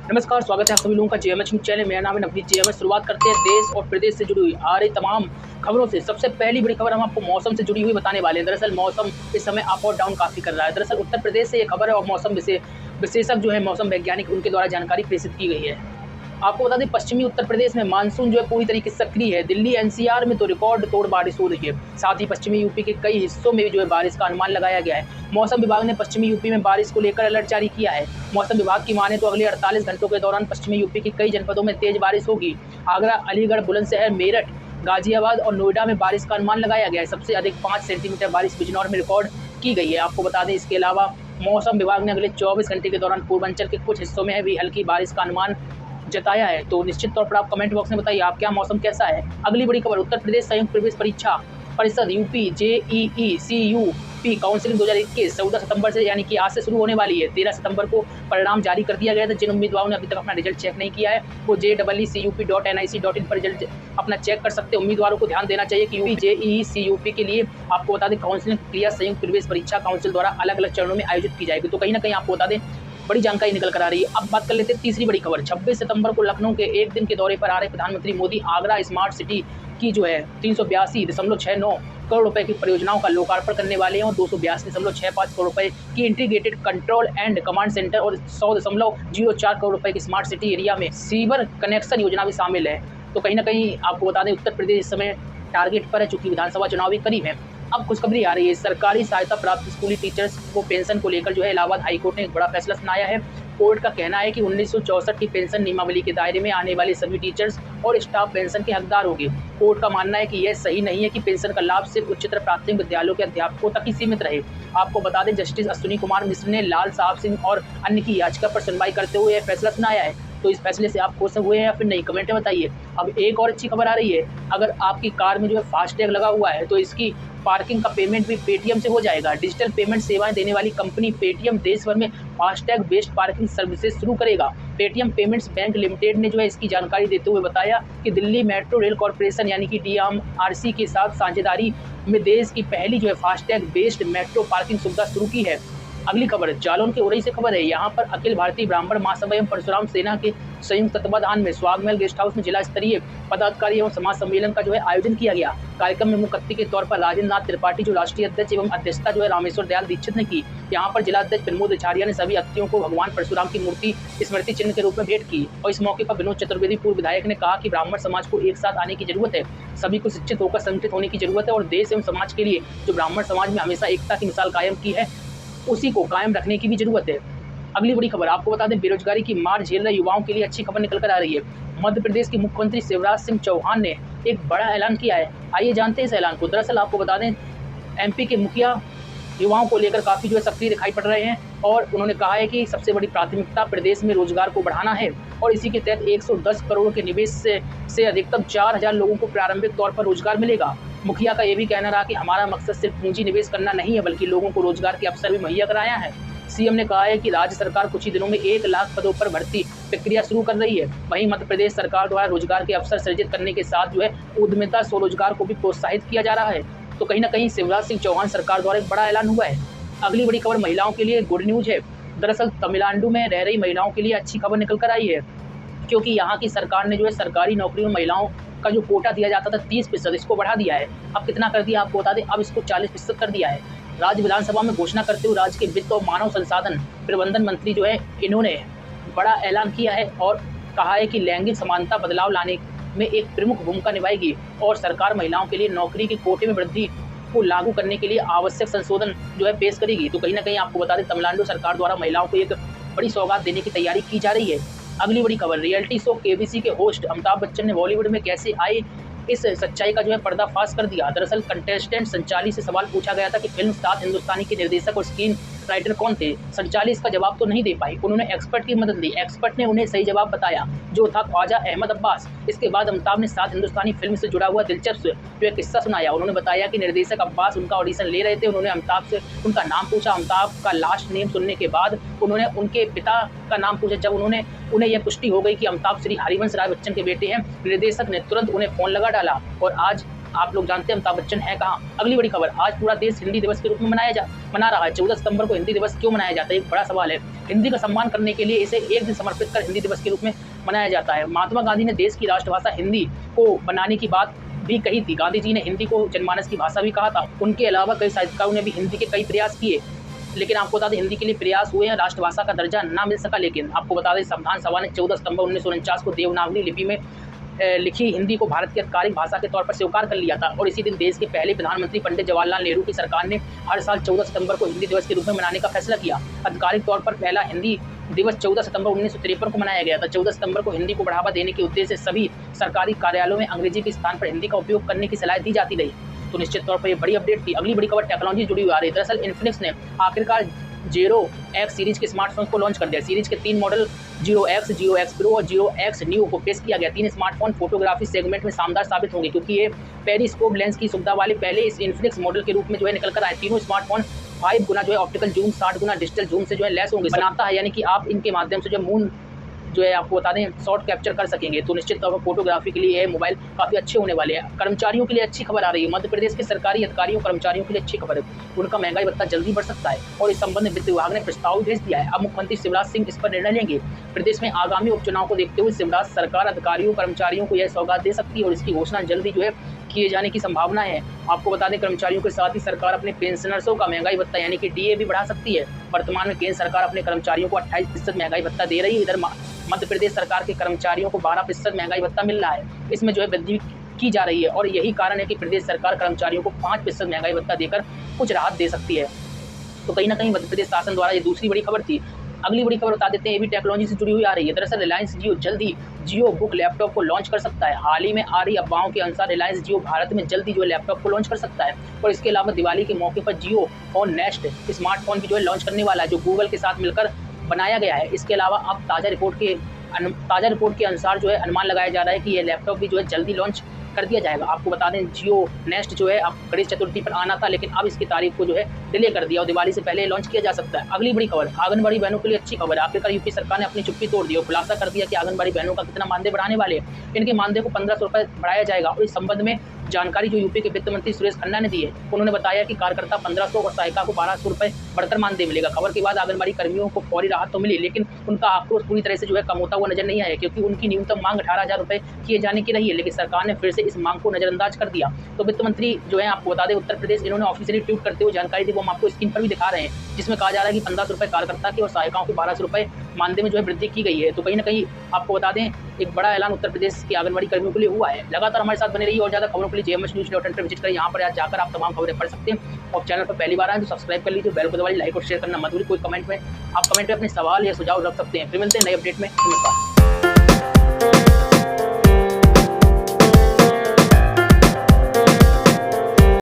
नमस्कार, स्वागत है आप सभी लोगों का जेएमएच न्यूज़ चैनल। मेरा नाम है नवनीत जेएमएच। शुरुआत करते हैं देश और प्रदेश से जुड़ी हुई आ रही तमाम खबरों से। सबसे पहली बड़ी खबर हम आपको मौसम से जुड़ी हुई बताने वाले हैं। दरअसल मौसम इस समय अप और डाउन काफ़ी कर रहा है। दरअसल उत्तर प्रदेश से ये खबर है और मौसम विशेषज्ञ जो है मौसम वैज्ञानिक उनके द्वारा जानकारी प्रेषित की गई है। आपको बता दें पश्चिमी उत्तर प्रदेश में मानसून जो है पूरी तरीके से सक्रिय है। दिल्ली एनसीआर में तो रिकॉर्ड तोड़ बारिश हो रही है। साथ ही पश्चिमी यूपी के कई हिस्सों में भी जो है बारिश का अनुमान लगाया गया है। मौसम विभाग ने पश्चिमी यूपी में बारिश को लेकर अलर्ट जारी किया है। मौसम विभाग की माने तो अगले 48 घंटों के दौरान पश्चिमी यूपी के कई जनपदों में तेज बारिश होगी। आगरा, अलीगढ़, बुलंदशहर, मेरठ, गाजियाबाद और नोएडा में बारिश का अनुमान लगाया गया है। सबसे अधिक 5 सेंटीमीटर बारिश बिजनौर में रिकॉर्ड की गई है। आपको बता दें इसके अलावा मौसम विभाग ने अगले 24 घंटे के दौरान पूर्वांचल के कुछ हिस्सों में भी हल्की बारिश का अनुमान जताया है। तो निश्चित तौर पर आप कमेंट बॉक्स में बताइए आप क्या मौसम कैसा है। अगली बड़ी खबर, उत्तर प्रदेश संयुक्त प्रवेश परीक्षा परिषद यूपी जेईई सीयूपी काउंसिलिंग 2021 14 सितंबर से यानी कि आज से शुरू होने वाली है। 13 सितंबर को परिणाम जारी कर दिया गया था। जिन उम्मीदवारों ने अभी तक अपना रिजल्ट चेक नहीं किया है वो JEECUP.nic.in पर रिजल्ट अपना चेक कर सकते हैं। उम्मीदवारों को ध्यान देना चाहिए कि यूपी जेईई सीयूपी के लिए आपको बता दें काउंसिलिंग प्रक्रिया संयुक्त प्रवेश परीक्षा काउंसिल द्वारा अलग अलग चरणों में आयोजित की जाएगी। तो कहीं ना कहीं आपको बता दें बड़ी जानकारी निकल कर आ रही है। अब बात कर लेते हैं तीसरी बड़ी खबर। 26 सितंबर को लखनऊ के एक दिन के दौरे पर आ रहे प्रधानमंत्री मोदी आगरा स्मार्ट सिटी की जो है 382.69 करोड़ रुपए की परियोजनाओं का लोकार्पण करने वाले हैं और 282.65 करोड़ रुपए की integrated control and command centre और 100.04 करोड़ रुपए की स्मार्ट सिटी एरिया में सीवर कनेक्शन योजना भी शामिल है। तो कहीं ना कहीं आपको बता दें उत्तर प्रदेश इस समय टारगेट पर है चूंकि विधानसभा चुनाव भी करीब है। अब खुशखबरी आ रही है, सरकारी सहायता प्राप्त स्कूली टीचर्स को पेंशन को लेकर जो है इलाहाबाद हाईकोर्ट ने एक बड़ा फैसला सुनाया है। कोर्ट का कहना है कि 1964 की पेंशन नियमावली के दायरे में आने वाले सभी टीचर्स और स्टाफ पेंशन के हकदार होंगे। कोर्ट का मानना है कि यह सही नहीं है कि पेंशन का लाभ सिर्फ उच्चतर प्राथमिक विद्यालयों के अध्यापकों तक ही सीमित रहे। आपको बता दें जस्टिस अश्विनी कुमार मिश्र ने लाल साहब सिंह और अन्य की याचिका पर सुनवाई करते हुए यह फैसला सुनाया है। तो इस फैसले से आप खुश हुए हैं या फिर नहीं, कमेंट में बताइए। अब एक और अच्छी खबर आ रही है, अगर आपकी कार में जो है फास्टैग लगा हुआ है तो इसकी पार्किंग का पेमेंट भी पेटीएम से हो जाएगा। डिजिटल पेमेंट सेवाएं देने वाली कंपनी पेटीएम देश भर में फास्टैग बेस्ड पार्किंग सर्विसेज शुरू करेगा। पेटीएम पेमेंट्स बैंक लिमिटेड ने जो है इसकी जानकारी देते हुए बताया कि दिल्ली मेट्रो रेल कॉर्पोरेशन यानी कि DMRC के साथ साझेदारी में देश की पहली जो है फास्टैग बेस्ड मेट्रो पार्किंग सुविधा शुरू की है। अगली खबर जालौन के उरई से खबर है। यहाँ पर अखिल भारतीय ब्राह्मण महासभा एवं परशुराम सेना के संयुक्त तत्वाधान में स्वागमहल गेस्ट हाउस में जिला स्तरीय पदाधिकारी एवं समाज सम्मेलन का जो है आयोजन किया गया। कार्यक्रम में मुख्य अतिथि के तौर पर राजेंद्र नाथ त्रिपाठी जो राष्ट्रीय अध्यक्ष एवं अध्यक्षता जो है रामेश्वर दयाल दीक्षित ने की। यहाँ पर जिला अध्यक्ष प्रमोद झारिया ने सभी अतिथियों को भगवान परशुराम की मूर्ति स्मृति चिन्ह के रूप में भेंट की। और इस मौके पर विनोद चतुर्वेदी पूर्व विधायक ने कहा कि ब्राह्मण समाज को एक साथ आने की जरूरत है, सभी को शिक्षित होकर संगठित होने की जरूरत है और देश एवं समाज के लिए जो ब्राह्मण समाज में हमेशा एकता की मिसाल कायम की है उसी को कायम रखने की भी जरूरत है। अगली बड़ी खबर आपको बता दें बेरोजगारी की मार झेल रहे युवाओं के लिए अच्छी खबर निकल कर आ रही है। मध्य प्रदेश के मुख्यमंत्री शिवराज सिंह चौहान ने एक बड़ा ऐलान किया है। आइए जानते हैं इस ऐलान को। दरअसल आपको बता दें MP के मुखिया युवाओं को लेकर काफ़ी जो है सक्रिय दिखाई पड़ रहे हैं और उन्होंने कहा है कि सबसे बड़ी प्राथमिकता प्रदेश में रोजगार को बढ़ाना है और इसी के तहत 110 करोड़ के निवेश से अधिकतम 4000 लोगों को प्रारंभिक तौर पर रोजगार मिलेगा। मुखिया का ये भी कहना रहा कि हमारा मकसद सिर्फ पूंजी निवेश करना नहीं है बल्कि लोगों को रोजगार के अवसर भी मुहैया कराया है। CM ने कहा है कि राज्य सरकार कुछ ही दिनों में 1 लाख पदों पर भर्ती प्रक्रिया शुरू कर रही है। वहीं मध्य प्रदेश सरकार द्वारा रोजगार के अवसर सृजित करने के साथ जो है उद्यमिता स्वरोजगार को भी प्रोत्साहित किया जा रहा है। तो कहीं ना कहीं शिवराज सिंह चौहान सरकार द्वारा एक बड़ा ऐलान हुआ है। अगली बड़ी खबर महिलाओं के लिए गुड न्यूज है। दरअसल तमिलनाडु में रह रही महिलाओं के लिए अच्छी खबर निकल कर आई है क्योंकि यहाँ की सरकार ने जो है सरकारी नौकरियों में महिलाओं का जो कोटा दिया जाता था 30%, इसको बढ़ा दिया है। अब कितना कर दिया आपको बता दें, अब इसको 40% कर दिया है। राज्य विधानसभा में घोषणा करते हुए राज्य के वित्त और मानव संसाधन प्रबंधन मंत्री जो है इन्होंने बड़ा ऐलान किया है और कहा है कि लैंगिक समानता बदलाव लाने में एक प्रमुख भूमिका निभाएगी और सरकार महिलाओं के लिए नौकरी के कोटे में वृद्धि को लागू करने के लिए आवश्यक संशोधन जो है पेश करेगी। तो कहीं ना कहीं आपको बता दें तमिलनाडु सरकार द्वारा महिलाओं को एक बड़ी सौगात देने की तैयारी की जा रही है। अगली बड़ी खबर रियलिटी शो KBC के होस्ट अमिताभ बच्चन ने बॉलीवुड में कैसे आए इस सच्चाई का जो है पर्दाफाश कर दिया। दरअसल कंटेस्टेंट संचाली से सवाल पूछा गया था कि फिल्म 7 हिंदुस्तानी के निर्देशक और स्क्रीन राइटर कौन थे। संचाली इसका जवाब तो नहीं दे पाई, उन्होंने एक्सपर्ट की मदद ली। एक्सपर्ट ने उन्हें सही जवाब बताया जो था ख्वाजा अहमद अब्बास। इसके बाद अमिताभ ने 7 हिंदुस्तानी फिल्म से जुड़ा हुआ दिलचस्प जो एक किस्सा सुनाया। उन्होंने बताया कि निर्देशक अब्बास उनका ऑडिशन ले रहे थे। उन्होंने अमिताभ से उनका नाम पूछा। अमिताभ का लास्ट नेम सुनने के बाद उन्होंने उनके पिता का नाम पूछा। जब उन्हें यह पुष्टि हो गई कि अमिताभ श्री हरिवंश राय बच्चन के बेटे हैं, निर्देशक ने तुरंत उन्हें फ़ोन लगा डाला और आज आप लोग जानते हैं अमिताभ बच्चन है कहाँ। अगली बड़ी खबर, आज पूरा देश हिंदी दिवस के रूप में मना रहा है। 14 सितंबर को हिंदी दिवस क्यों मनाया जाता है, एक बड़ा सवाल है। हिंदी का सम्मान करने के लिए इसे एक दिन समर्पित कर हिंदी दिवस के रूप में मनाया जाता है। महात्मा गांधी ने देश की राष्ट्रभाषा हिंदी को बनाने की बात भी कही थी। गांधी जी ने हिंदी को जनमानस की भाषा भी कहा था। उनके अलावा कई साहित्यकारों ने भी हिंदी के कई प्रयास किए, लेकिन आपको बता दें हिंदी के लिए प्रयास हुए हैं, राष्ट्रभाषा का दर्जा ना मिल सका। लेकिन आपको बता दें संविधान सभा ने 14 सितंबर 1949 को देवनागरी लिपि में लिखी हिंदी को भारत की आधिकारिक भाषा के तौर पर स्वीकार कर लिया था। और इसी दिन देश के पहले प्रधानमंत्री पंडित जवाहरलाल नेहरू की सरकार ने हर साल 14 सितंबर को हिंदी दिवस के रूप में मनाने का फैसला किया। आधिकारिक तौर पर पहला हिंदी दिवस 14 सितंबर 1953 को मनाया गया था। 14 सितंबर को हिंदी को बढ़ावा देने के उद्देश्य से सभी सरकारी कार्यालयों में अंग्रेजी के स्थान पर हिंदी का उपयोग करने की सलाह दी जाती रही। तो निश्चित तौर पर ये बड़ी अपडेट थी। अगली बड़ी खबर टेक्नोलॉजी जुड़ी हुई आ रही है। दरअसल इन्फिनिक्स ने आखिरकार Zero X सीरीज के स्मार्टफोन को लॉन्च कर दिया। सीरीज के 3 model Zero X, Zero X Pro और Zero X Neo को पेश किया गया। 3 स्मार्टफोन फोटोग्राफी सेगमेंट में शानदार साबित होंगे, क्योंकि ये पेरिस्कोप लेंस की सुविधा वाले पहले इस इन्फिनिक्स मॉडल के रूप में जो है निकल कर आए। तीनों स्मार्टफोन 5 गुना जो है ऑप्टिकल जूम, 60 गुना डिजिटल जूम से जो है लेस होंगे बनाता है, यानी कि आप इनके माध्यम से जो मून जो है आपको बता दें शॉट कैप्चर कर सकेंगे। तो निश्चित तौर पर फोटोग्राफी के लिए ये मोबाइल काफ़ी अच्छे होने वाले हैं। कर्मचारियों के लिए अच्छी खबर आ रही है। मध्य प्रदेश के सरकारी अधिकारियों कर्मचारियों के लिए अच्छी खबर है, उनका महंगाई भत्ता जल्दी बढ़ सकता है और इस संबंध में वित्त विभाग ने प्रस्ताव भेज दिया है। अब मुख्यमंत्री शिवराज सिंह इस पर निर्णय लेंगे। प्रदेश में आगामी उपचुनाव को देखते हुए शिवराज सरकार अधिकारियों कर्मचारियों को यह सौगात दे सकती है और इसकी घोषणा जल्दी जो है किए जाने की संभावना है। आपको बता दें कर्मचारियों के साथ ही सरकार अपने पेंशनर्सों का महंगाई भत्ता यानी कि DA भी बढ़ा सकती है। वर्तमान में केंद्र सरकार अपने कर्मचारियों को 28% महंगाई भत्ता दे रही है। इधर मध्य प्रदेश सरकार के कर्मचारियों को 12% महंगाई भत्ता मिल रहा है। इसमें जो है वृद्धि की जा रही है और यही कारण है कि प्रदेश सरकार कर्मचारियों को 5% महंगाई भत्ता देकर कुछ राहत दे सकती है। तो कहीं ना कहीं मध्य प्रदेश शासन द्वारा ये दूसरी बड़ी खबर थी। अगली बड़ी खबर बता देते हैं, ये भी टेक्नोलॉजी से जुड़ी हुई आ रही है। दरअसल रिलायंस जियो जल्द ही जियो बुक लैपटॉप को लॉन्च कर सकता है। हाल ही में आ रही अफवाहों के अनुसार रिलायंस जियो भारत में जल्दी जो है लैपटॉप को लॉन्च कर सकता है और इसके अलावा दिवाली के मौके पर जियो फोन नेक्स्ट स्मार्टफोन भी जो है लॉन्च करने वाला है, जो गूगल के साथ मिलकर बनाया गया है। इसके अलावा अब ताज़ा रिपोर्ट के अनुसार जो है अनुमान लगाया जा रहा है कि यह लैपटॉप भी जो है जल्दी लॉन्च कर दिया जाएगा। आपको बता दें जियो नेक्स्ट जो है अब गणेश चतुर्थी पर आना था, लेकिन अब इसकी तारीख को जो है डिले कर दिया और दिवाली से पहले लॉन्च किया जा सकता है। अगली बड़ी खबर, आंगनबाड़ी बहनों के लिए अच्छी खबर है। आखिरकार यूपी सरकार ने अपनी चुप्पी तोड़ दी और खुलासा कर दिया कि आंगनबाड़ी बहनों का कितना मानदेय बढ़ाने वाले हैं। इनके मानदेय को 1500 रुपये बढ़ाया जाएगा और इस संबंध में जानकारी जो यूपी के वित्त मंत्री सुरेश खन्ना ने दी है। उन्होंने बताया कि कार्यकर्ता 1500 और सहायिका को 1200 रुपये बढ़कर मानदेय मिलेगा। खबर के बाद आंगनबाड़ी कर्मियों को फौरी राहत तो मिली, लेकिन उनका आक्रोश पूरी तरह से जो है कम होता हुआ नजर नहीं आया, क्योंकि उनकी न्यूनतम मांग 18,000 रुपये किए जाने की रही है, लेकिन सरकार ने फिर से इस मांग को नजरअंदाज कर दिया। तो वित्त मंत्री जो है आपको बता दें उत्तर प्रदेश, इन्होंने ऑफिशियली ट्वीट करते हुए जानकारी दी, वो हम आपको स्क्रीन पर भी दिखा रहे हैं, जिसमें कहा जा रहा है कि 1500 रुपये कार्यकर्ता के और सहायिकाओं के 1200 रुपये मानदेय में जो है वृद्धि की गई है। तो कहीं ना कहीं आपको बता दें एक बड़ा ऐलान उत्तर प्रदेश के आंगनबाड़ी कर्मियों के लिए हुआ है। लगातार हमारे साथ बने रहिए और ज़्यादा खबरों के लिए JMSnews.in पर विजिट करें। यहाँ पर आज जाकर आप तमाम खबरें पढ़ सकते हैं और चैनल पर पहली बार आए तो सब्सक्राइब कर लीजिए, बेल को दबाइए, लाइक और शेयर करना मत भूलिए। कोई कमेंट में आप कमेंट में अपने सवाल या सुझाव रख सकते हैं। फिर मिलते हैं नए अपडेट में। नमस्कार।